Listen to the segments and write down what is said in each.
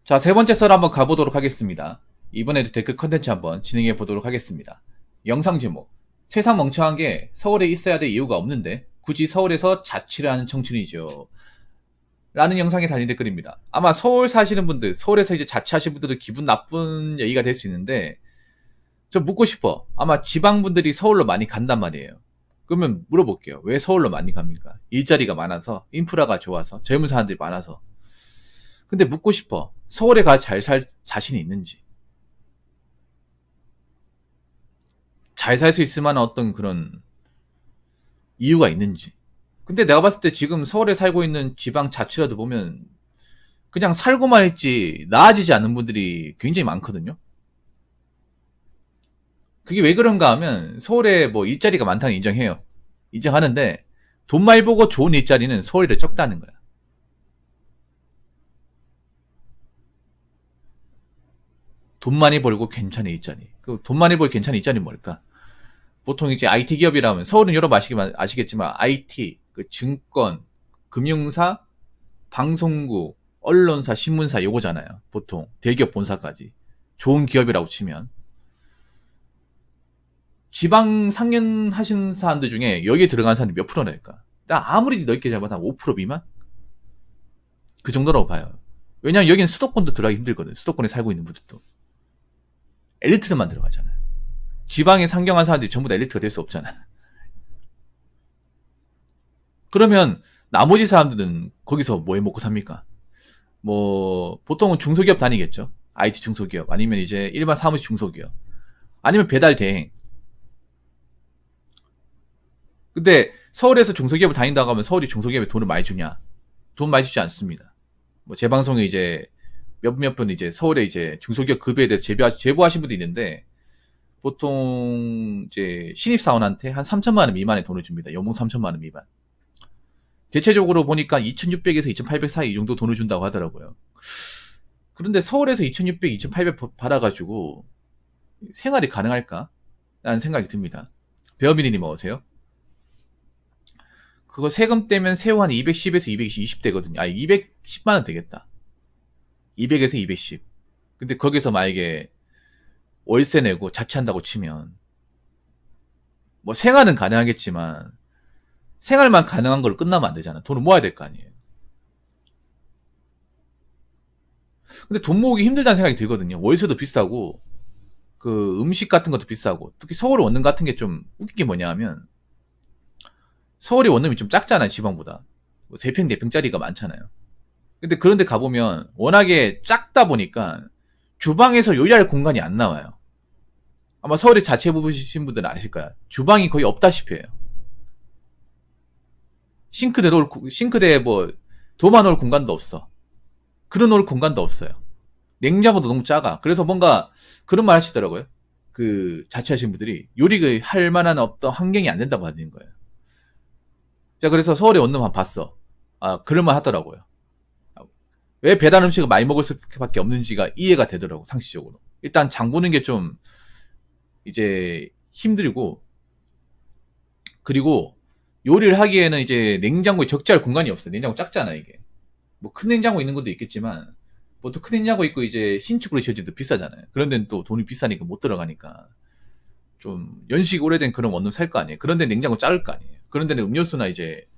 자, 세 번째 썰 한번 가보도록 하겠습니다. 이번에도 댓글 컨텐츠 한번 진행해 보도록 하겠습니다. 영상 제목. 세상 멍청한 게 서울에 있어야 될 이유가 없는데 굳이 서울에서 자취를 하는 청춘이죠. 라는 영상에 달린 댓글입니다. 아마 서울 사시는 분들, 서울에서 이제 자취하시는 분들은 기분 나쁜 얘기가 될 수 있는데 저 묻고 싶어. 아마 지방분들이 서울로 많이 간단 말이에요. 그러면 물어볼게요. 왜 서울로 많이 갑니까? 일자리가 많아서, 인프라가 좋아서, 젊은 사람들이 많아서. 근데 묻고 싶어. 서울에 가 잘 살 자신이 있는지. 잘 살 수 있을 만한 어떤 그런 이유가 있는지. 근데 내가 봤을 때 지금 서울에 살고 있는 지방 자취라도 보면 그냥 살고만 했지 나아지지 않는 분들이 굉장히 많거든요. 그게 왜 그런가 하면 서울에 뭐 일자리가 많다는 인정해요. 인정하는데 돈 많이 벌고 좋은 일자리는 서울에 적다는 거야. 돈 많이 벌고 괜찮은 일자리. 그 돈 많이 벌고 괜찮은 일자리는 뭘까? 보통 이제 IT 기업이라면 서울은 여러분 아시겠지만 IT, 그 증권, 금융사, 방송국, 언론사, 신문사 요거잖아요. 보통 대기업 본사까지 좋은 기업이라고 치면 지방 상연하신 사람들 중에 여기에 들어간 사람이 몇 프로랄까? 나 아무리 넓게 잡아도 한 5% 미만? 그 정도라고 봐요. 왜냐면 여기는 수도권도 들어가기 힘들거든. 수도권에 살고 있는 분들도 엘리트들만 들어가잖아요. 지방에 상경한 사람들이 전부 다 엘리트가 될 수 없잖아. 그러면 나머지 사람들은 거기서 뭐 해 먹고 삽니까? 뭐 보통은 중소기업 다니겠죠. IT 중소기업 아니면 이제 일반 사무실 중소기업 아니면 배달 대행. 근데 서울에서 중소기업을 다닌다고 하면 서울이 중소기업에 돈을 많이 주냐? 돈 많이 주지 않습니다. 뭐 제 방송에 이제 몇몇 분 이제 서울에 이제 중소기업 급여에 대해서 제보하신 분도 있는데 보통 이제 신입사원한테 한 3천만 원 미만의 돈을 줍니다. 연봉 3천만 원 미만. 대체적으로 보니까 2,600에서 2,800 사이 이 정도 돈을 준다고 하더라고요. 그런데 서울에서 2,600, 2,800 받아가지고 생활이 가능할까? 라는 생각이 듭니다. 베어미리님 어서세요? 그거 세금 떼면 세후 한 210에서 220 되거든요. 210만 원 되겠다. 200에서 210. 근데 거기서 만약에 월세 내고 자취한다고 치면 뭐 생활은 가능하겠지만 생활만 가능한 걸로 끝나면 안 되잖아. 돈을 모아야 될 거 아니에요. 근데 돈 모으기 힘들다는 생각이 들거든요. 월세도 비싸고 그 음식 같은 것도 비싸고 특히 서울 원룸 같은 게 좀 웃긴 게 뭐냐 하면 서울이 원룸이 좀 작잖아요. 지방보다. 뭐 3평, 4평짜리가 많잖아요. 근데 그런데 가보면 워낙에 작다 보니까 주방에서 요리할 공간이 안 나와요. 아마 서울에 자취해보신 분들은 아실 거야. 주방이 거의 없다시피 해요. 싱크대에 뭐 도마 놓을 공간도 없어. 그릇 놓을 공간도 없어요. 냉장고도 너무 작아. 그래서 뭔가 그런 말 하시더라고요. 그 자취하신 분들이 요리를 할 만한 어떤 환경이 안 된다고 하는 거예요. 자, 그래서 서울에 원룸 한 봤어. 그럴만 하더라고요. 왜 배달 음식을 많이 먹을 수밖에 없는지가 이해가 되더라고, 상식적으로. 일단 장 보는 게 좀 이제 힘들고, 그리고 요리를 하기에는 이제 냉장고에 적재할 공간이 없어요. 냉장고 작잖아, 이게. 뭐 큰 냉장고 있는 것도 있겠지만, 보통 큰 냉장고 있고 이제 신축으로 지어지도 비싸잖아요. 그런 데는 또 돈이 비싸니까 못 들어가니까. 좀 연식 오래된 그런 원룸 살 거 아니에요. 그런 데 냉장고 작을 거 아니에요. 그런 데는 음료수나 이제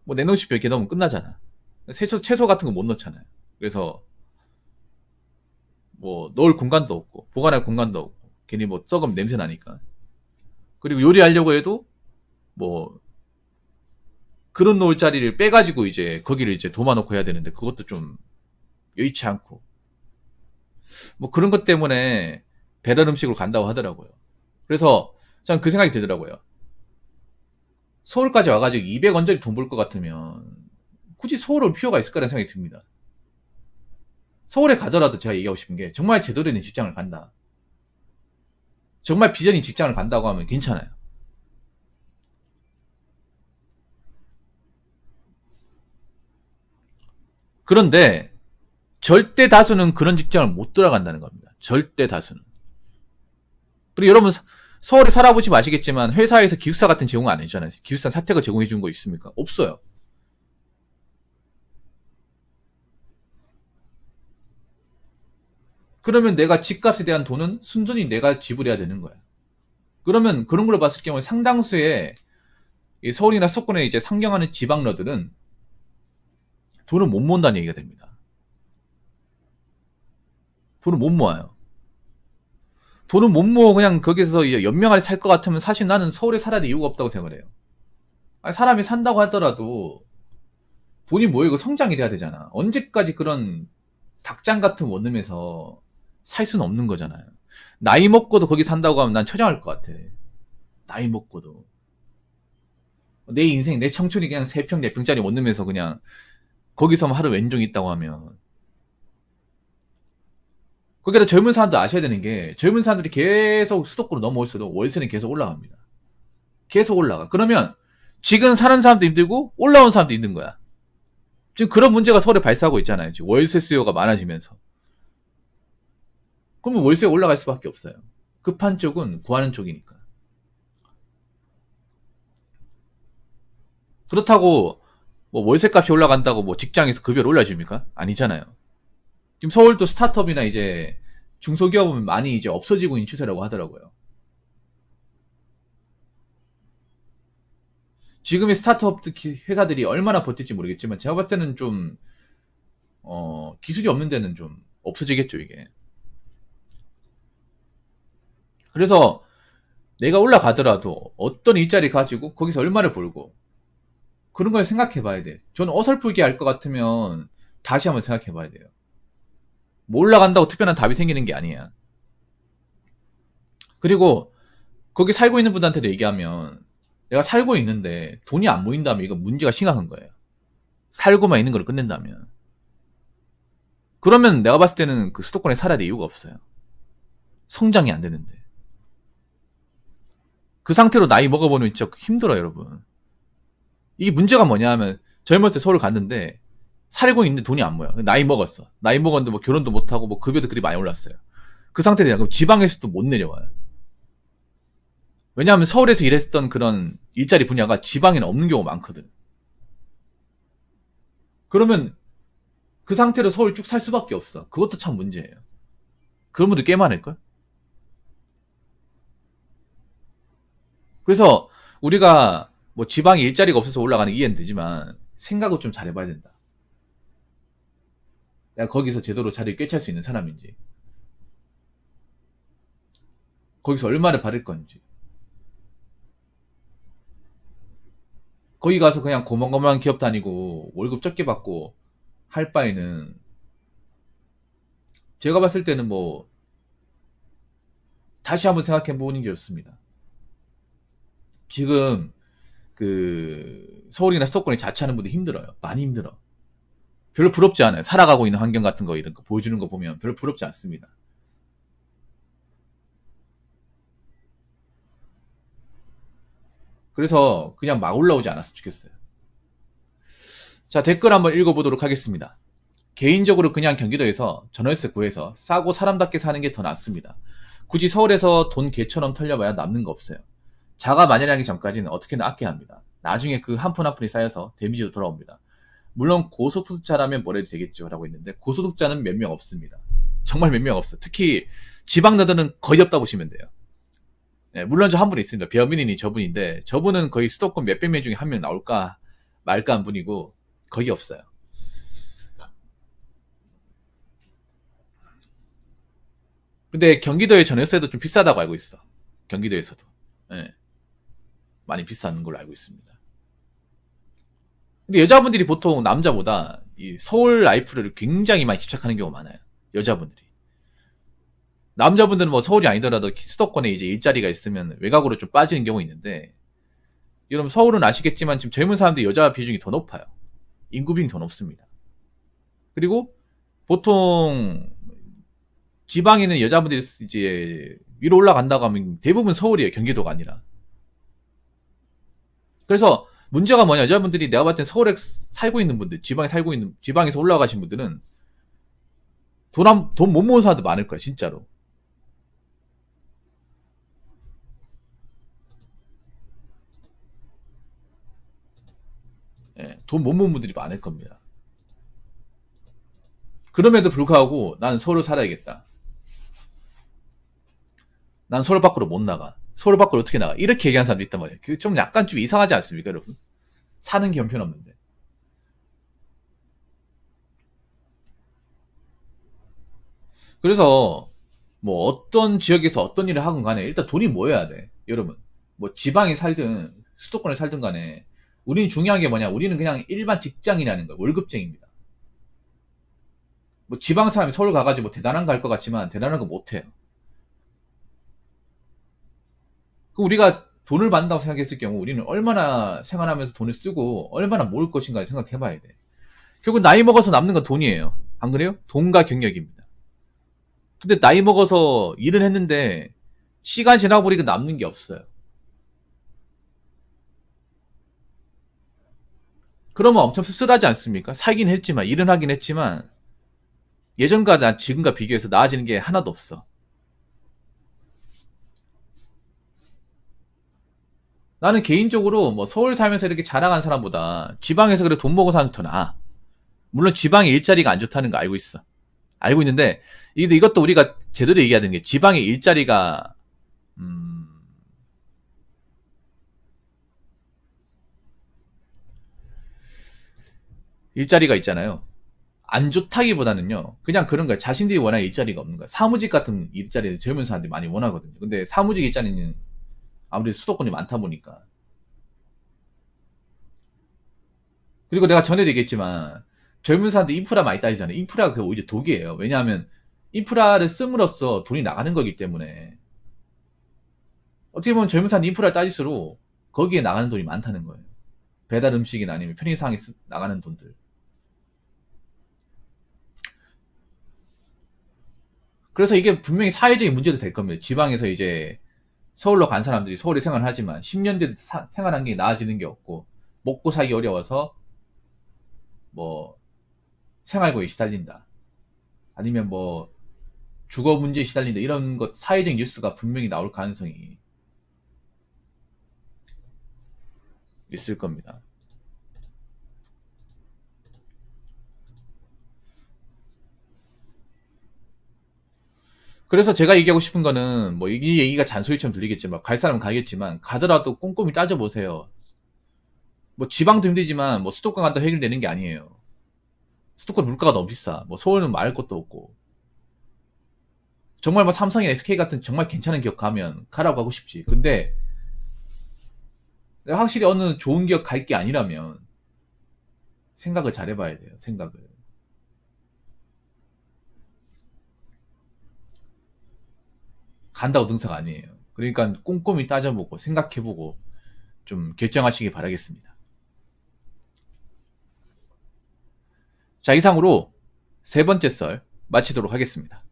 뭐 냉동실 몇 개 넣으면 끝나잖아. 채소 같은 거 못 넣잖아요. 그래서 뭐 넣을 공간도 없고 보관할 공간도 없고 괜히 뭐 썩으면 냄새 나니까. 그리고 요리하려고 해도 뭐 그릇 놓을 자리를 빼가지고 이제 거기를 이제 도마 놓고 해야 되는데 그것도 좀 여의치 않고 뭐 그런 것 때문에 배달 음식으로 간다고 하더라고요. 그래서 전 그 생각이 들더라고요. 서울까지 와가지고 200원짜리 돈 벌 것 같으면 굳이 서울 올 필요가 있을까라는 생각이 듭니다. 서울에 가더라도 제가 얘기하고 싶은 게 정말 제대로 된 직장을 간다. 정말 비전인 직장을 간다고 하면 괜찮아요. 그런데 절대 다수는 그런 직장을 못 들어간다는 겁니다. 절대 다수는. 그리고 여러분 서울에 살아보시면 아시겠지만 회사에서 기숙사 같은 제공 안 해주잖아요. 기숙사 사택을 제공해 주는 거 있습니까? 없어요. 그러면 내가 집값에 대한 돈은 순전히 내가 지불해야 되는 거야. 그러면 그런 걸 봤을 경우에 상당수의 서울이나 수도권에 이제 상경하는 지방러들은 돈을 못 모은다는 얘기가 됩니다. 돈을 못 모아요. 돈을 못 모아 그냥 거기서 연명하게 살 것 같으면 사실 나는 서울에 살아야 될 이유가 없다고 생각을 해요. 아니, 사람이 산다고 하더라도 돈이 모이고 성장이 돼야 되잖아. 언제까지 그런 닭장 같은 원룸에서 살 수는 없는 거잖아요. 나이 먹고도 거기 산다고 하면 난 처장할 것 같아. 나이 먹고도. 내 인생, 내 청춘이 그냥 3평, 4평짜리 원룸에서 그냥 거기서만 하루 왼종 있다고 하면. 거기다 젊은 사람들 아셔야 되는 게 젊은 사람들이 계속 수도권으로 넘어올수록 월세는 계속 올라갑니다. 계속 올라가. 그러면 지금 사는 사람도 힘들고 올라온 사람도 힘든 거야. 지금 그런 문제가 서울에 발생하고 있잖아요. 지금 월세 수요가 많아지면서. 그러면 월세가 올라갈 수밖에 없어요. 급한 쪽은 구하는 쪽이니까. 그렇다고 뭐 월세값이 올라간다고 뭐 직장에서 급여를 올려줍니까? 아니잖아요. 지금 서울도 스타트업이나 이제 중소기업은 많이 이제 없어지고 있는 추세라고 하더라고요. 지금의 스타트업 회사들이 얼마나 버틸지 모르겠지만 제가 봤을 때는 좀 기술이 없는 데는 좀 없어지겠죠 이게. 그래서 내가 올라가더라도 어떤 일자리 가지고 거기서 얼마를 벌고 그런 걸 생각해 봐야 돼. 저는 어설프게 할 것 같으면 다시 한번 생각해 봐야 돼요. 뭐 올라간다고 특별한 답이 생기는 게 아니야. 그리고 거기 살고 있는 분한테도 얘기하면 내가 살고 있는데 돈이 안 모인다면 이건 문제가 심각한 거예요. 살고만 있는 걸 끝낸다면. 그러면 내가 봤을 때는 그 수도권에 살아야 될 이유가 없어요. 성장이 안 되는데. 그 상태로 나이 먹어보면 진짜 힘들어요, 여러분. 이게 문제가 뭐냐 하면 젊었을 때 서울 갔는데 살고 있는데 돈이 안 모여. 나이 먹었어. 나이 먹었는데 뭐 결혼도 못하고 뭐 급여도 그리 많이 올랐어요. 그 상태냐? 그럼 지방에서도 못 내려와요. 왜냐하면 서울에서 일했던 그런 일자리 분야가 지방에는 없는 경우가 많거든. 그러면 그 상태로 서울 쭉 살 수밖에 없어. 그것도 참 문제예요. 그런 분들 꽤 많을걸? 그래서 우리가 뭐 지방에 일자리가 없어서 올라가는 이해는 되지만 생각을 좀 잘해봐야 된다. 내가 거기서 제대로 자리를 꿰찰 수 있는 사람인지, 거기서 얼마를 받을 건지, 거기 가서 그냥 고만고만한 기업 다니고 월급 적게 받고 할 바에는 제가 봤을 때는 뭐 다시 한번 생각해 보는 게 좋습니다. 지금 그 서울이나 수도권에 자취하는 분들 힘들어요. 많이 힘들어. 별로 부럽지 않아요. 살아가고 있는 환경 같은 거 이런 거 보여주는 거 보면 별로 부럽지 않습니다. 그래서 그냥 막 올라오지 않았으면 좋겠어요. 자, 댓글 한번 읽어보도록 하겠습니다. 개인적으로 그냥 경기도에서 전월세 구해서 싸고 사람답게 사는 게 더 낫습니다. 굳이 서울에서 돈 개처럼 털려봐야 남는 거 없어요. 자가 만연하기 전까지는 어떻게든 아껴야 합니다. 나중에 그 한 푼 한 푼이 쌓여서 데미지로 돌아옵니다. 물론 고소득자라면 뭐래도 되겠죠 라고 했는데 고소득자는 몇 명 없습니다. 정말 몇 명 없어요. 특히 지방자들은 거의 없다 보시면 돼요. 네, 물론 저 한 분 있습니다. 배어민인이 저분인데 저분은 거의 수도권 몇백 명 중에 한 명 나올까 말까 한 분이고 거의 없어요. 근데 경기도의 전월세도 좀 비싸다고 알고 있어. 경기도에서도. 네, 많이 비싼 걸로 알고 있습니다. 근데 여자분들이 보통 남자보다 이 서울 라이프를 굉장히 많이 집착하는 경우가 많아요. 여자분들이. 남자분들은 뭐 서울이 아니더라도 수도권에 이제 일자리가 있으면 외곽으로 좀 빠지는 경우가 있는데, 여러분 서울은 아시겠지만 지금 젊은 사람들이 여자 비중이 더 높아요. 인구 비중이 더 높습니다. 그리고 보통 지방에는 여자분들이 이제 위로 올라간다고 하면 대부분 서울이에요. 경기도가 아니라. 그래서 문제가 뭐냐, 여자분들이 내가 봤을 때 서울에 살고 있는 분들, 지방에 살고 있는, 지방에서 올라가신 분들은 돈 못 모은 사람도 많을 거야, 진짜로. 예, 돈 못 모은 분들이 많을 겁니다. 그럼에도 불구하고 나는 서울을 살아야겠다. 난 서울 밖으로 못 나가. 서울 밖으로 어떻게 나가? 이렇게 얘기하는 사람도 있단 말이에요. 그게 좀 약간 좀 이상하지 않습니까, 여러분? 사는 게 형편없는데. 그래서 뭐 어떤 지역에서 어떤 일을 하건 간에 일단 돈이 모여야 돼. 여러분. 뭐 지방에 살든 수도권에 살든 간에 우리는 중요한 게 뭐냐? 우리는 그냥 일반 직장인이라는 거야. 월급쟁입니다. 뭐 지방 사람이 서울 가가지고 뭐 대단한 거 할 것 같지만 대단한 거 못 해요. 그 우리가 돈을 받는다고 생각했을 경우 우리는 얼마나 생활하면서 돈을 쓰고 얼마나 모을 것인가 생각해 봐야 돼. 결국 나이 먹어서 남는 건 돈이에요. 안 그래요? 돈과 경력입니다. 근데 나이 먹어서 일은 했는데 시간 지나고 보니까 남는 게 없어요. 그러면 엄청 씁쓸하지 않습니까? 살긴 했지만, 일은 하긴 했지만, 예전과 지금과 비교해서 나아지는 게 하나도 없어. 나는 개인적으로 뭐 서울 살면서 이렇게 자랑한 사람보다 지방에서 그래 돈 먹은 사람이 더 나아. 물론 지방의 일자리가 안 좋다는 거 알고 있어. 알고 있는데, 이것도 우리가 제대로 얘기해야 되는 게 지방의 일자리가, 음, 일자리가 있잖아요. 안 좋다기보다는요, 그냥 그런 거야. 자신들이 원하는 일자리가 없는 거야. 사무직 같은 일자리를 젊은 사람들이 많이 원하거든요. 근데 사무직 일자리는 아무래도 수도권이 많다 보니까. 그리고 내가 전에도 얘기했지만, 젊은 사람들 인프라 많이 따지잖아요. 인프라가 그 오히려 독이에요. 왜냐하면, 인프라를 씀으로써 돈이 나가는 거기 때문에, 어떻게 보면 젊은 사람 인프라를 따질수록, 거기에 나가는 돈이 많다는 거예요. 배달 음식이나 아니면 편의상에 나가는 돈들. 그래서 이게 분명히 사회적인 문제도 될 겁니다. 지방에서 이제 서울로 간 사람들이 서울에 생활을 하지만 10년 째 생활한 게 나아지는 게 없고 먹고 살기 어려워서 뭐 생활고에 시달린다. 아니면 뭐 주거 문제에 시달린다. 이런 것 사회적 뉴스가 분명히 나올 가능성이 있을 겁니다. 그래서 제가 얘기하고 싶은 거는 뭐 이 얘기가 잔소리처럼 들리겠지만 갈 사람은 가겠지만 가더라도 꼼꼼히 따져보세요. 뭐 지방도 힘들지만 뭐 수도권 간다 해결되는 게 아니에요. 수도권 물가가 너무 비싸. 뭐 서울은 말할 것도 없고. 정말 뭐 삼성이나 SK 같은 정말 괜찮은 기업 가면 가라고 하고 싶지. 근데 확실히 어느 좋은 기업 갈 게 아니라면 생각을 잘 해봐야 돼요. 생각을. 간다고 등사가 아니에요. 그러니까 꼼꼼히 따져보고 생각해보고 좀 결정하시기 바라겠습니다. 자, 이상으로 세 번째 썰 마치도록 하겠습니다.